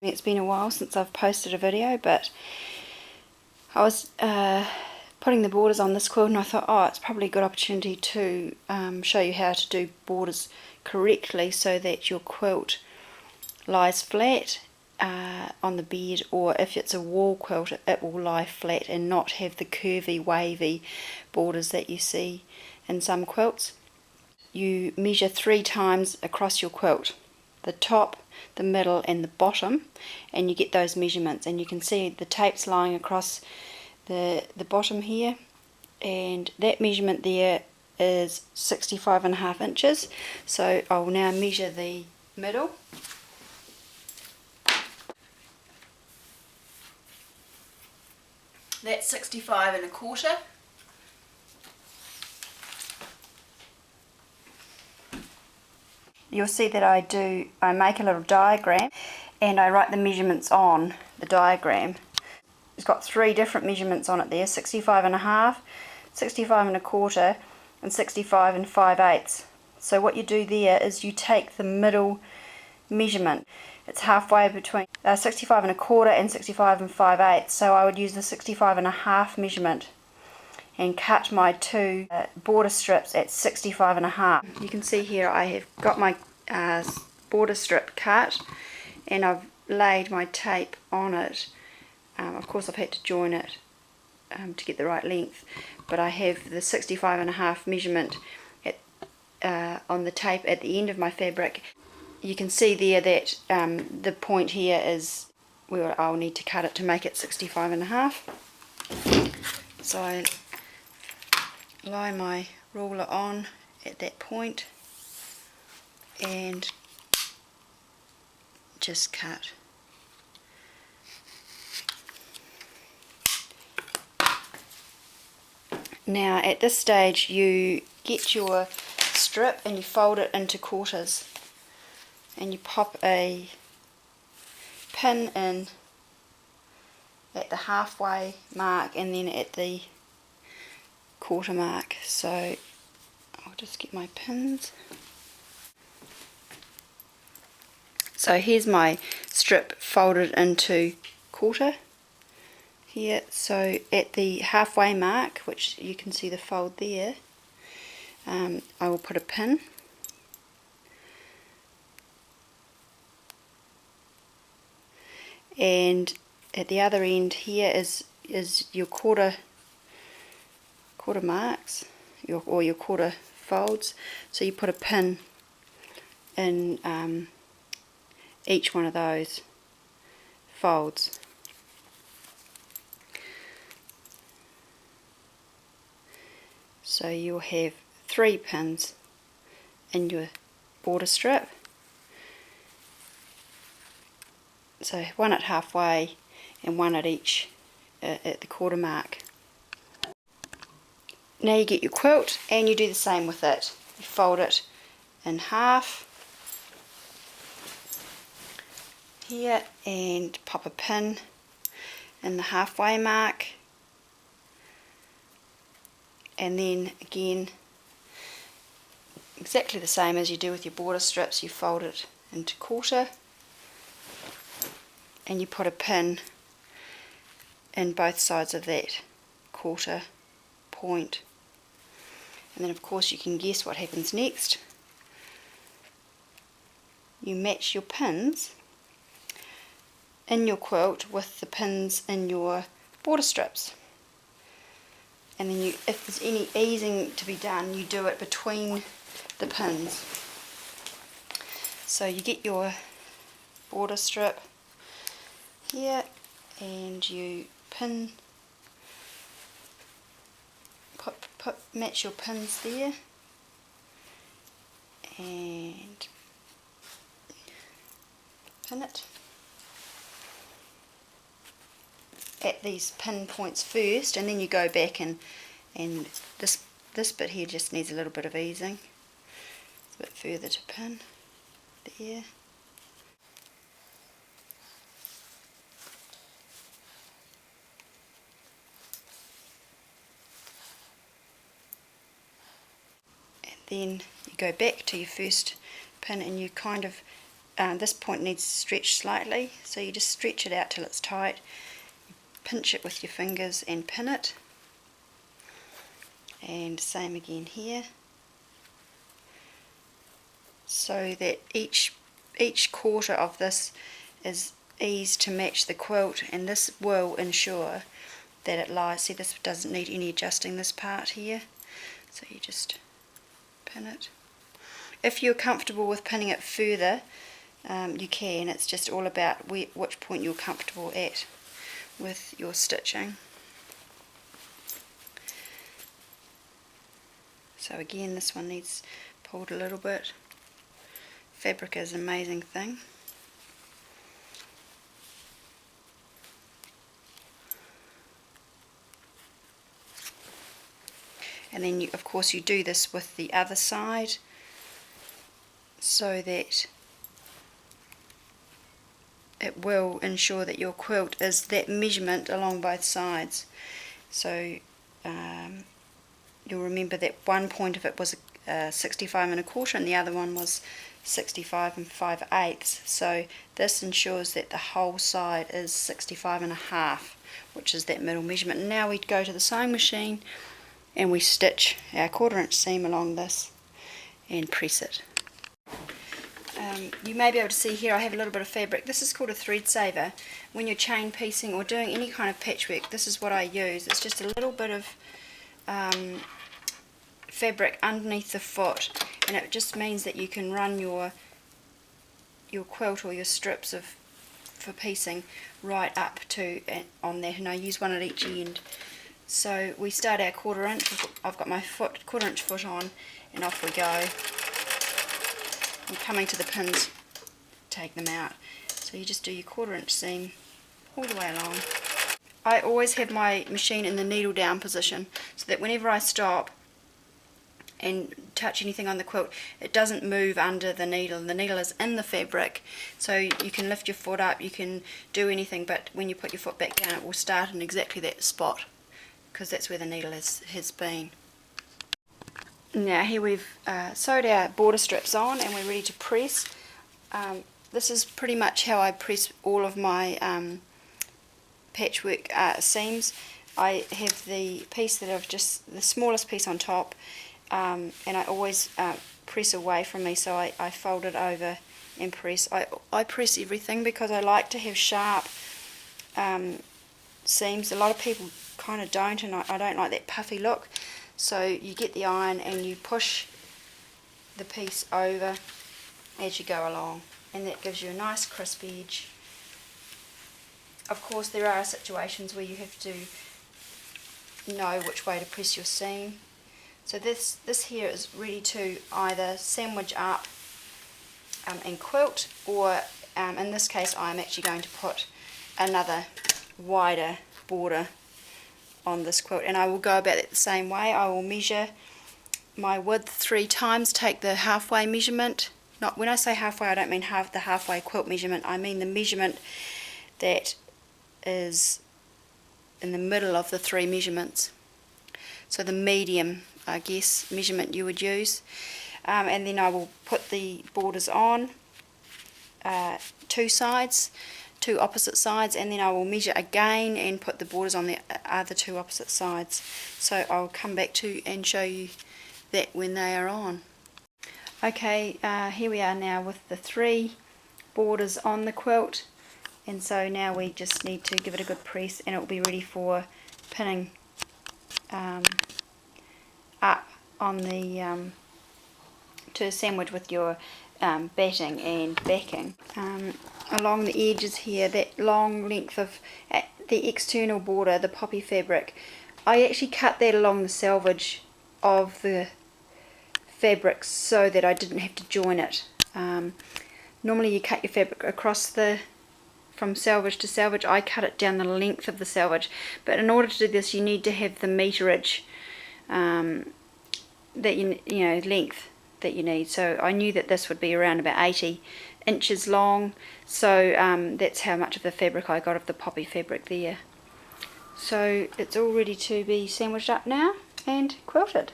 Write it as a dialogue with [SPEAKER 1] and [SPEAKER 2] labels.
[SPEAKER 1] It's been a while since I've posted a video, but I was putting the borders on this quilt and I thought, oh, it's probably a good opportunity to show you how to do borders correctly so that your quilt lies flat on the bed, or if it's a wall quilt it will lie flat and not have the curvy wavy borders that you see in some quilts. You measure 3 times across your quilt, the top, the middle and the bottom, and you get those measurements, and you can see the tape's lying across the bottom here, and that measurement there is 65.5 inches. So I will now measure the middle. That's 65.25. You'll see that I make a little diagram and I write the measurements on the diagram. It's got 3 different measurements on it there, 65.5, 65.25 and 65 5/8. So what you do there is you take the middle measurement. It's halfway between 65.25 and 65 5/8. So I would use the 65.5 measurement and cut my 2 border strips at 65.5. You can see here I have got my border strip cut and I've laid my tape on it. Of course I've had to join it to get the right length, but I have the 65.5 measurement on the tape at the end of my fabric. You can see there that the point here is where I'll need to cut it to make it 65.5. So I lie my ruler on at that point and just cut. Now at this stage you get your strip and you fold it into quarters and you pop a pin in at the halfway mark and then at the quarter mark. So I'll just get my pins. So here's my strip folded into quarter here. So at the halfway mark, which you can see the fold there, I will put a pin. And at the other end here is your quarter marks, or your quarter folds. So you put a pin in each one of those folds. So you'll have 3 pins in your border strip. So 1 at halfway and 1 at each at the quarter mark. Now you get your quilt and you do the same with it. You fold it in half here and pop a pin in the halfway mark, and then again exactly the same as you do with your border strips, you fold it into quarter and you put a pin in both sides of that quarter point. And then of course you can guess what happens next. You match your pins in your quilt with the pins in your border strips. And then if there's any easing to be done, you do it between the pins. So you get your border strip here and you pin, match your pins there and pin it at these pin points first, and then you go back and this bit here just needs a little bit of easing. It's a bit further to pin there. And then you go back to your first pin and you kind of this point needs to stretch slightly, so you just stretch it out till it's tight, pinch it with your fingers and pin it, and same again here, so that each quarter of this is eased to match the quilt, and this will ensure that it lies. See, this doesn't need any adjusting, this part here, so you just pin it. If you're comfortable with pinning it further, you can. It's just all about which point you're comfortable at with your stitching. So again, this one needs pulled a little bit. Fabric is an amazing thing. And then of course you do this with the other side, so that it will ensure that your quilt is that measurement along both sides. So you'll remember that one point of it was 65 1/4 and the other one was 65 5/8. So this ensures that the whole side is 65 1/2, which is that middle measurement. And now we go to the sewing machine and we stitch our 1/4 inch seam along this and press it. You may be able to see here I have a little bit of fabric. This is called a thread saver. When you're chain piecing or doing any kind of patchwork, this is what I use. It's just a little bit of fabric underneath the foot, and it just means that you can run your quilt or your strips for piecing right up to on that, and I use one at each end. So we start our 1/4 inch. I've got my 1/4 inch foot on, and off we go. I'm coming to the pins, take them out. So you just do your 1/4 inch seam all the way along. I always have my machine in the needle down position, so that whenever I stop and touch anything on the quilt, it doesn't move under the needle. The needle is in the fabric, so you can lift your foot up, you can do anything, but when you put your foot back down it will start in exactly that spot, because that's where the needle has been. Now here we've sewed our border strips on and we're ready to press. This is pretty much how I press all of my patchwork seams. I have the piece that I've just, the smallest piece on top, and I always press away from me, so I fold it over and press. I press everything because I like to have sharp seams. A lot of people kind of don't, and I don't like that puffy look. So you get the iron and you push the piece over as you go along, and that gives you a nice crisp edge. Of course there are situations where you have to know which way to press your seam. So this here is ready to either sandwich up and quilt, or in this case I'm actually going to put another wider border on this quilt, and I will go about it the same way. I will measure my width 3 times, take the halfway measurement. Not when I say halfway, I don't mean the halfway quilt measurement, I mean the measurement that is in the middle of the 3 measurements. So the medium, I guess, measurement you would use. And then I will put the borders on 2 sides, 2 opposite sides, and then I will measure again and put the borders on the other 2 opposite sides. So I'll come back to and show you that when they are on. Okay, here we are now with the 3 borders on the quilt, and so now we just need to give it a good press and it will be ready for pinning up on the to sandwich with your batting and backing. Along the edges here, that long length of the external border, the poppy fabric, I actually cut that along the selvage of the fabric so that I didn't have to join it. Normally you cut your fabric across from selvage to selvage. I cut it down the length of the selvage, but in order to do this you need to have the meterage that you know length that you need. So I knew that this would be around about 80 inches long, so that's how much of the fabric I got of the poppy fabric there. So it's all ready to be sandwiched up now and quilted.